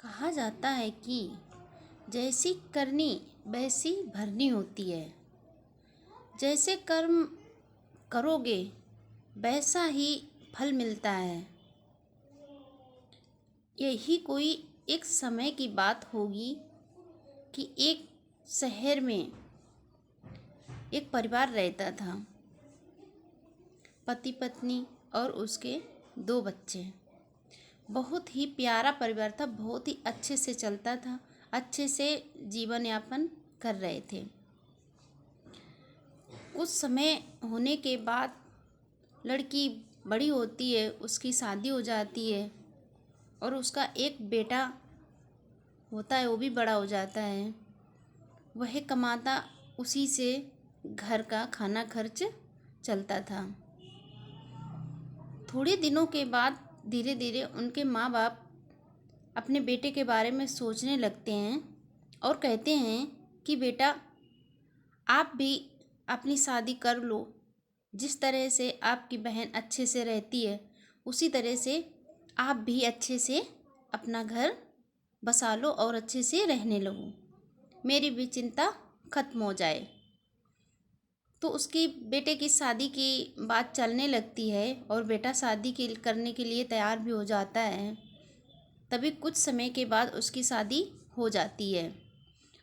कहा जाता है कि जैसी करनी वैसी भरनी होती है। जैसे कर्म करोगे वैसा ही फल मिलता है। यही कोई एक समय की बात होगी कि एक शहर में एक परिवार रहता था। पति पत्नी और उसके 2 बच्चे। बहुत ही प्यारा परिवार था, बहुत ही अच्छे से चलता था, अच्छे से जीवन यापन कर रहे थे। कुछ समय होने के बाद लड़की बड़ी होती है, उसकी शादी हो जाती है और उसका एक बेटा होता है, वो भी बड़ा हो जाता है। वह कमाता, उसी से घर का खाना खर्च चलता था। थोड़े दिनों के बाद धीरे धीरे उनके माँ बाप अपने बेटे के बारे में सोचने लगते हैं और कहते हैं कि बेटा, आप भी अपनी शादी कर लो। जिस तरह से आपकी बहन अच्छे से रहती है, उसी तरह से आप भी अच्छे से अपना घर बसा लो और अच्छे से रहने लगो। मेरी भी चिंता खत्म हो जाए। तो उसकी बेटे की शादी की बात चलने लगती है और बेटा शादी करने के लिए तैयार भी हो जाता है। तभी कुछ समय के बाद उसकी शादी हो जाती है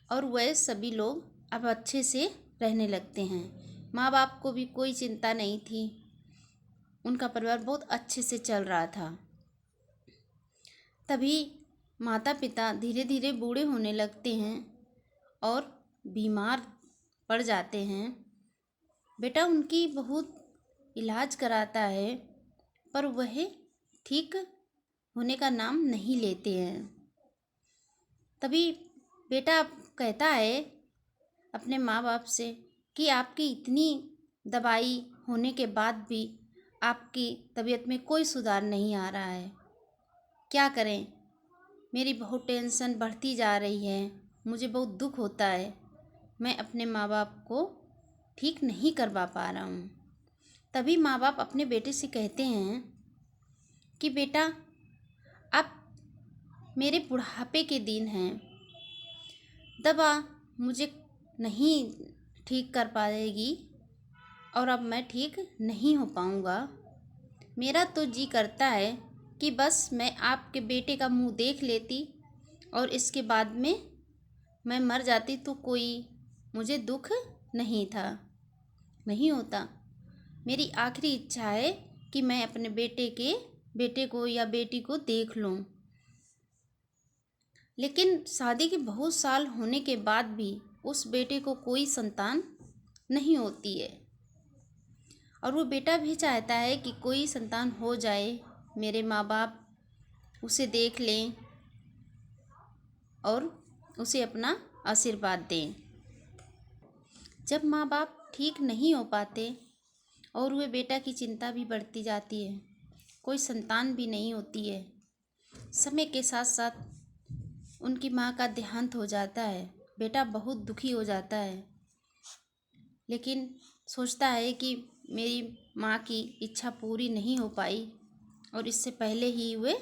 और वह सभी लोग अब अच्छे से रहने लगते हैं। माँ बाप को भी कोई चिंता नहीं थी, उनका परिवार बहुत अच्छे से चल रहा था। तभी माता पिता धीरे धीरे बूढ़े होने लगते हैं और बीमार पड़ जाते हैं। बेटा उनकी बहुत इलाज कराता है, पर वह ठीक होने का नाम नहीं लेते हैं। तभी बेटा कहता है अपने माँ बाप से कि आपकी इतनी दवाई होने के बाद भी आपकी तबीयत में कोई सुधार नहीं आ रहा है। क्या करें, मेरी बहुत टेंशन बढ़ती जा रही है, मुझे बहुत दुख होता है, मैं अपने माँ बाप को ठीक नहीं करवा पा रहा हूँ। तभी माँ बाप अपने बेटे से कहते हैं कि बेटा, अब मेरे बुढ़ापे के दिन हैं, दवा मुझे नहीं ठीक कर पाएगी और अब मैं ठीक नहीं हो पाऊँगा। मेरा तो जी करता है कि बस मैं आपके बेटे का मुंह देख लेती और इसके बाद में मैं मर जाती तो कोई मुझे दुख नहीं था, नहीं होता। मेरी आखिरी इच्छा है कि मैं अपने बेटे को या बेटी को देख लूं। लेकिन शादी के बहुत साल होने के बाद भी उस बेटे को कोई संतान नहीं होती है और वो बेटा भी चाहता है कि कोई संतान हो जाए, मेरे माँ बाप उसे देख लें और उसे अपना आशीर्वाद दें। जब माँ बाप ठीक नहीं हो पाते और वे बेटा की चिंता भी बढ़ती जाती है, कोई संतान भी नहीं होती है। समय के साथ साथ उनकी माँ का देहांत हो जाता है। बेटा बहुत दुखी हो जाता है, लेकिन सोचता है कि मेरी माँ की इच्छा पूरी नहीं हो पाई और इससे पहले ही वे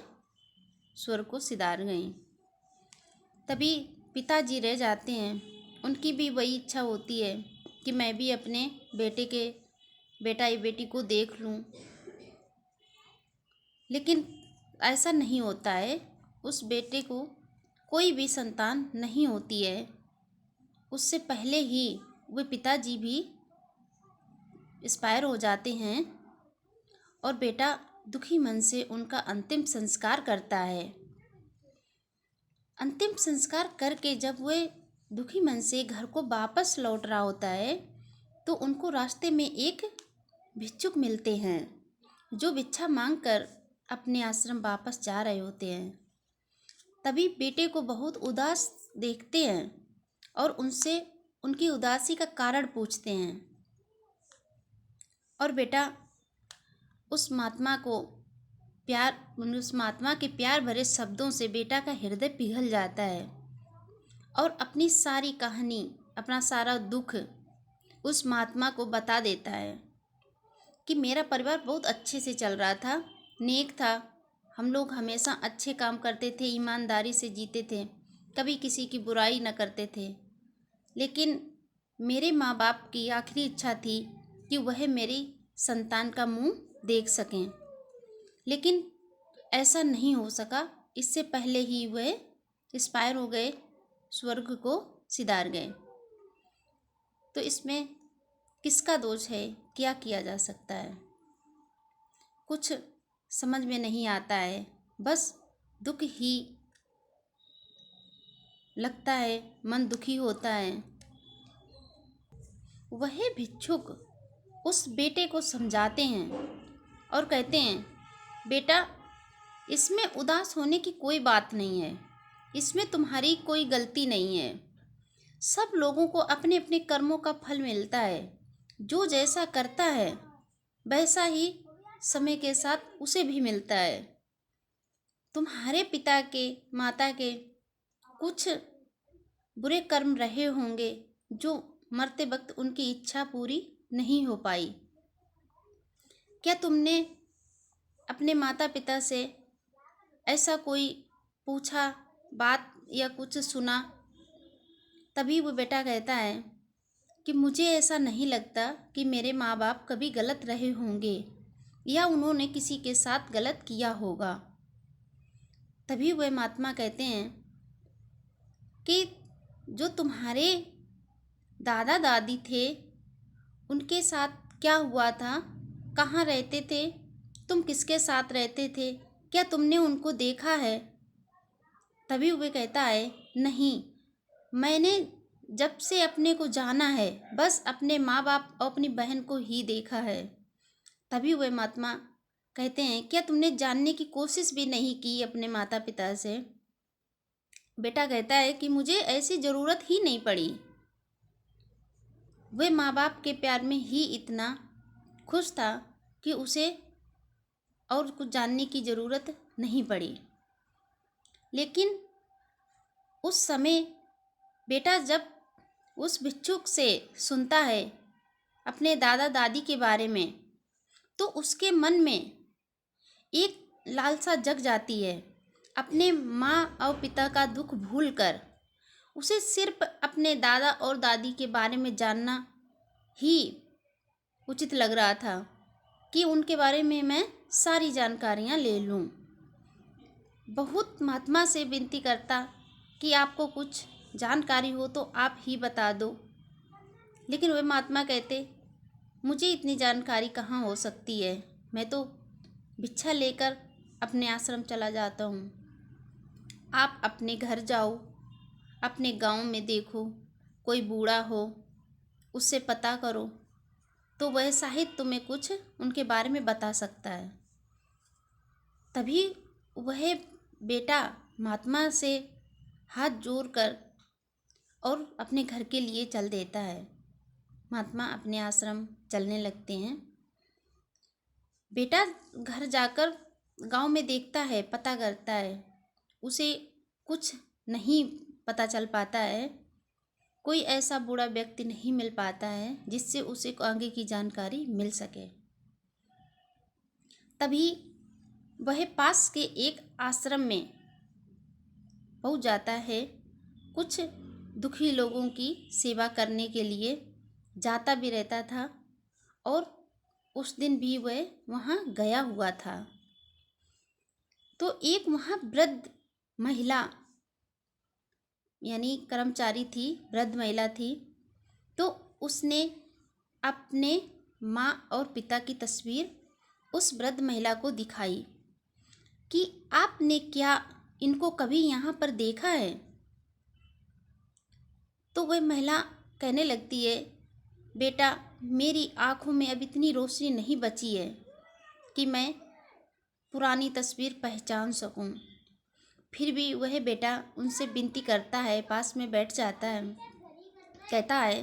स्वर्ग को सिधार गए। तभी पिताजी रह जाते हैं। उनकी भी वही इच्छा होती है कि मैं भी अपने बेटा या बेटी को देख लूं, लेकिन ऐसा नहीं होता है। उस बेटे को कोई भी संतान नहीं होती है। उससे पहले ही वे पिताजी भी एक्सपायर हो जाते हैं और बेटा दुखी मन से उनका अंतिम संस्कार करता है। अंतिम संस्कार करके जब वे दुखी मन से घर को वापस लौट रहा होता है तो उनको रास्ते में एक भिक्षुक मिलते हैं जो भिक्षा मांगकर अपने आश्रम वापस जा रहे होते हैं। तभी बेटे को बहुत उदास देखते हैं और उनसे उनकी उदासी का कारण पूछते हैं और बेटा उस महात्मा के प्यार भरे शब्दों से बेटा का हृदय पिघल जाता है और अपनी सारी कहानी, अपना सारा दुख उस महात्मा को बता देता है कि मेरा परिवार बहुत अच्छे से चल रहा था, नेक था, हम लोग हमेशा अच्छे काम करते थे, ईमानदारी से जीते थे, कभी किसी की बुराई न करते थे। लेकिन मेरे माँ बाप की आखिरी इच्छा थी कि वह मेरी संतान का मुंह देख सकें, लेकिन ऐसा नहीं हो सका। इससे पहले ही वह एक्सपायर हो गए, स्वर्ग को सिधार गए। तो इसमें किसका दोष है, क्या किया जा सकता है, कुछ समझ में नहीं आता है। बस दुख ही लगता है, मन दुखी होता है। वह भिक्षुक उस बेटे को समझाते हैं और कहते हैं, बेटा, इसमें उदास होने की कोई बात नहीं है, इसमें तुम्हारी कोई गलती नहीं है। सब लोगों को अपने अपने कर्मों का फल मिलता है। जो जैसा करता है वैसा ही समय के साथ उसे भी मिलता है। तुम्हारे पिता के, माता के कुछ बुरे कर्म रहे होंगे जो मरते वक्त उनकी इच्छा पूरी नहीं हो पाई। क्या तुमने अपने माता पिता से ऐसा कोई पूछा बात या कुछ सुना? तभी वो बेटा कहता है कि मुझे ऐसा नहीं लगता कि मेरे माँ बाप कभी गलत रहे होंगे या उन्होंने किसी के साथ गलत किया होगा। तभी वह महात्मा कहते हैं कि जो तुम्हारे दादा दादी थे उनके साथ क्या हुआ था, कहाँ रहते थे, तुम किसके साथ रहते थे, क्या तुमने उनको देखा है? तभी वह कहता है, नहीं, मैंने जब से अपने को जाना है बस अपने माँ बाप और अपनी बहन को ही देखा है। तभी वह महात्मा कहते हैं, क्या तुमने जानने की कोशिश भी नहीं की अपने माता पिता से? बेटा कहता है कि मुझे ऐसी ज़रूरत ही नहीं पड़ी। वह माँ बाप के प्यार में ही इतना खुश था कि उसे और कुछ जानने की ज़रूरत नहीं पड़ी। लेकिन उस समय बेटा जब उस भिक्षुक से सुनता है अपने दादा दादी के बारे में, तो उसके मन में एक लालसा जग जाती है। अपने माँ और पिता का दुख भूलकर उसे सिर्फ अपने दादा और दादी के बारे में जानना ही उचित लग रहा था कि उनके बारे में मैं सारी जानकारियाँ ले लूँ। बहुत महात्मा से विनती करता कि आपको कुछ जानकारी हो तो आप ही बता दो। लेकिन वे महात्मा कहते, मुझे इतनी जानकारी कहाँ हो सकती है, मैं तो भिक्षा लेकर अपने आश्रम चला जाता हूँ। आप अपने घर जाओ, अपने गांव में देखो, कोई बूढ़ा हो उससे पता करो, तो वह शायद तुम्हें कुछ उनके बारे में बता सकता है। तभी वह बेटा महात्मा से हाथ जोड़कर और अपने घर के लिए चल देता है। महात्मा अपने आश्रम चलने लगते हैं। बेटा घर जाकर गांव में देखता है, पता करता है, उसे कुछ नहीं पता चल पाता है। कोई ऐसा बूढ़ा व्यक्ति नहीं मिल पाता है जिससे उसे आगे की जानकारी मिल सके। तभी वह पास के एक आश्रम में पहुंच जाता है। कुछ दुखी लोगों की सेवा करने के लिए जाता भी रहता था और उस दिन भी वह वहाँ गया हुआ था। तो एक वहाँ वृद्ध महिला यानी कर्मचारी थी, वृद्ध महिला थी। तो उसने अपने माँ और पिता की तस्वीर उस वृद्ध महिला को दिखाई कि आपने क्या इनको कभी यहाँ पर देखा है? तो वह महिला कहने लगती है, बेटा, मेरी आँखों में अब इतनी रोशनी नहीं बची है कि मैं पुरानी तस्वीर पहचान सकूं। फिर भी वह बेटा उनसे विनती करता है, पास में बैठ जाता है, कहता है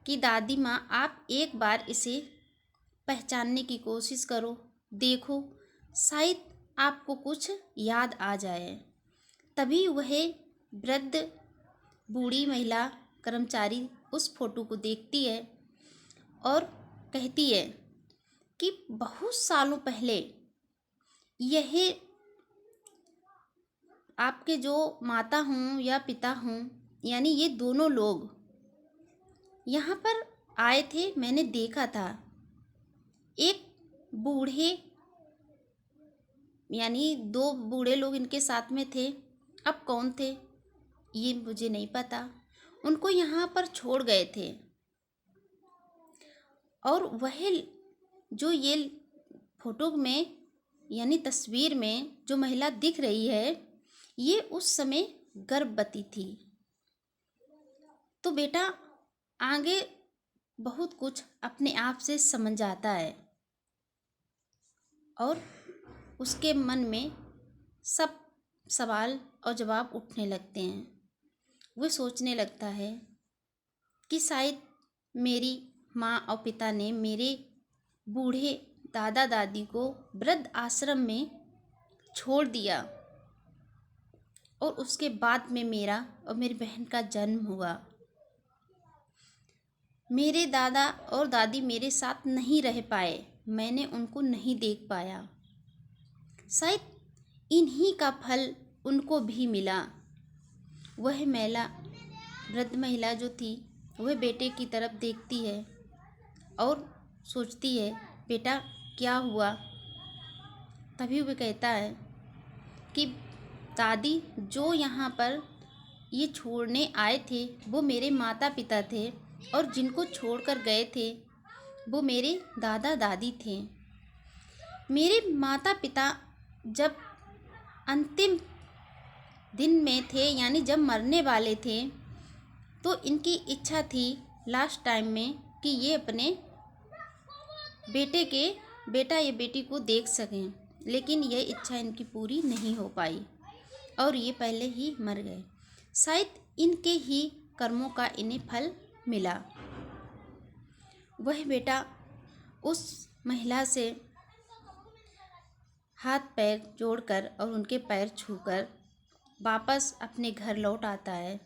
कि दादी माँ, आप एक बार इसे पहचानने की कोशिश करो, देखो शायद आपको कुछ याद आ जाए। तभी वह वृद्ध बूढ़ी महिला कर्मचारी उस फोटो को देखती है और कहती है कि बहुत सालों पहले यह आपके जो माता हों या पिता हों, यानी ये दोनों लोग यहाँ पर आए थे। मैंने देखा था एक बूढ़े, यानी दो बूढ़े लोग इनके साथ में थे। अब कौन थे ये मुझे नहीं पता। उनको यहाँ पर छोड़ गए थे, और वह जो ये फोटो में यानी तस्वीर में जो महिला दिख रही है, ये उस समय गर्भवती थी। तो बेटा आगे बहुत कुछ अपने आप से समझ आता है, और उसके मन में सब सवाल और जवाब उठने लगते हैं। वो सोचने लगता है कि शायद मेरी माँ और पिता ने मेरे बूढ़े दादा दादी को वृद्ध आश्रम में छोड़ दिया, और उसके बाद में मेरा और मेरी बहन का जन्म हुआ। मेरे दादा और दादी मेरे साथ नहीं रह पाए, मैंने उनको नहीं देख पाया। शायद इन्हीं का फल उनको भी मिला। वह वृद्ध महिला जो थी, वह बेटे की तरफ देखती है और सोचती है बेटा क्या हुआ। तभी वह कहता है कि दादी, जो यहाँ पर ये छोड़ने आए थे वो मेरे माता पिता थे, और जिनको छोड़कर गए थे वो मेरे दादा दादी थे। मेरे माता पिता जब अंतिम दिन में थे, यानी जब मरने वाले थे, तो इनकी इच्छा थी लास्ट टाइम में कि ये अपने बेटा या बेटी को देख सकें, लेकिन यह इच्छा इनकी पूरी नहीं हो पाई और ये पहले ही मर गए। शायद इनके ही कर्मों का इन्हें फल मिला। वह बेटा उस महिला से हाथ पैर जोड़कर और उनके पैर छूकर वापस अपने घर लौट आता है,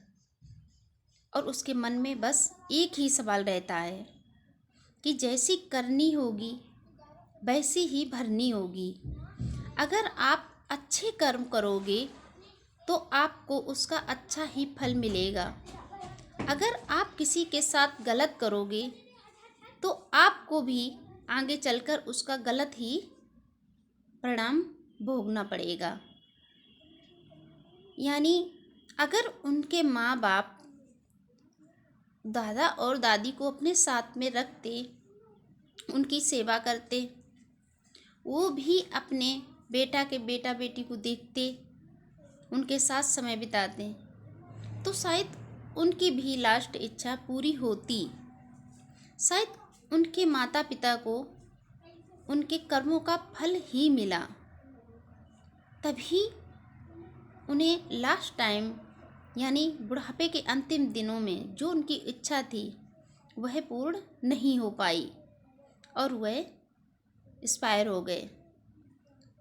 और उसके मन में बस एक ही सवाल रहता है कि जैसी करनी होगी वैसी ही भरनी होगी। अगर आप अच्छे कर्म करोगे तो आपको उसका अच्छा ही फल मिलेगा। अगर आप किसी के साथ गलत करोगे तो आपको भी आगे चलकर उसका गलत ही परिणाम भोगना पड़ेगा। यानी अगर उनके माँ बाप दादा और दादी को अपने साथ में रखते, उनकी सेवा करते, वो भी अपने बेटा बेटी को देखते, उनके साथ समय बिताते, तो शायद उनकी भी लास्ट इच्छा पूरी होती। शायद उनके माता पिता को उनके कर्मों का फल ही मिला, तभी उन्हें लास्ट टाइम यानी बुढ़ापे के अंतिम दिनों में जो उनकी इच्छा थी वह पूर्ण नहीं हो पाई और वह एक्सपायर हो गए।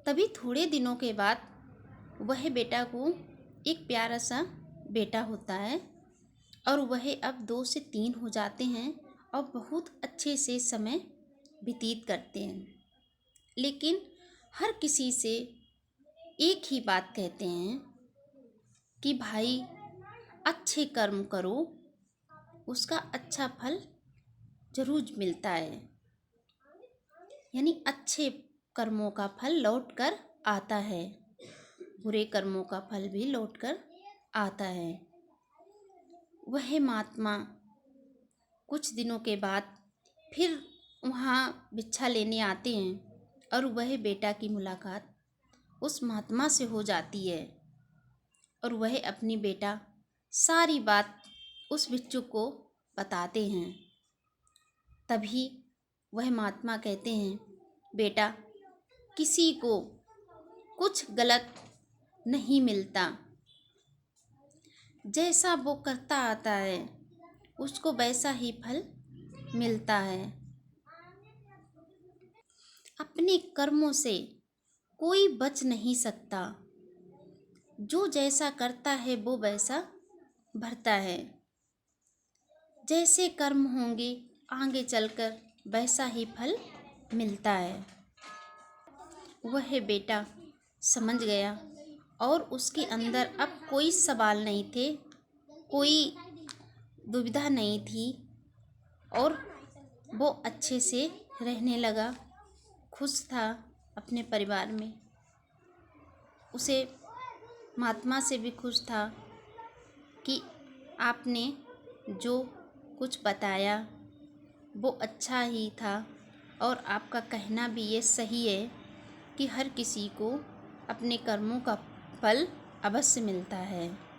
तभी थोड़े दिनों के बाद वह बेटा को एक प्यारा सा बेटा होता है, और वह अब 2 से 3 हो जाते हैं और बहुत अच्छे से समय व्यतीत करते हैं। लेकिन हर किसी से एक ही बात कहते हैं कि भाई अच्छे कर्म करो, उसका अच्छा फल जरूर मिलता है। यानी अच्छे कर्मों का फल लौट कर आता है, बुरे कर्मों का फल भी लौट कर आता है। वह महात्मा कुछ दिनों के बाद फिर वहाँ भिक्षा लेने आते हैं, और वह बेटा की मुलाकात उस महात्मा से हो जाती है, और वह अपनी बेटा सारी बात उस भिक्षुक को बताते हैं। तभी वह महात्मा कहते हैं, बेटा किसी को कुछ गलत नहीं मिलता, जैसा वो करता आता है उसको वैसा ही फल मिलता है। अपने कर्मों से कोई बच नहीं सकता, जो जैसा करता है वो वैसा भरता है। जैसे कर्म होंगे आगे चलकर वैसा ही फल मिलता है। वह बेटा समझ गया और उसके अंदर अब कोई सवाल नहीं थे, कोई दुविधा नहीं थी और वो अच्छे से रहने लगा, खुश था अपने परिवार में। उसे महात्मा से भी खुश था कि आपने जो कुछ बताया वो अच्छा ही था और आपका कहना भी ये सही है कि हर किसी को अपने कर्मों का फल अवश्य मिलता है।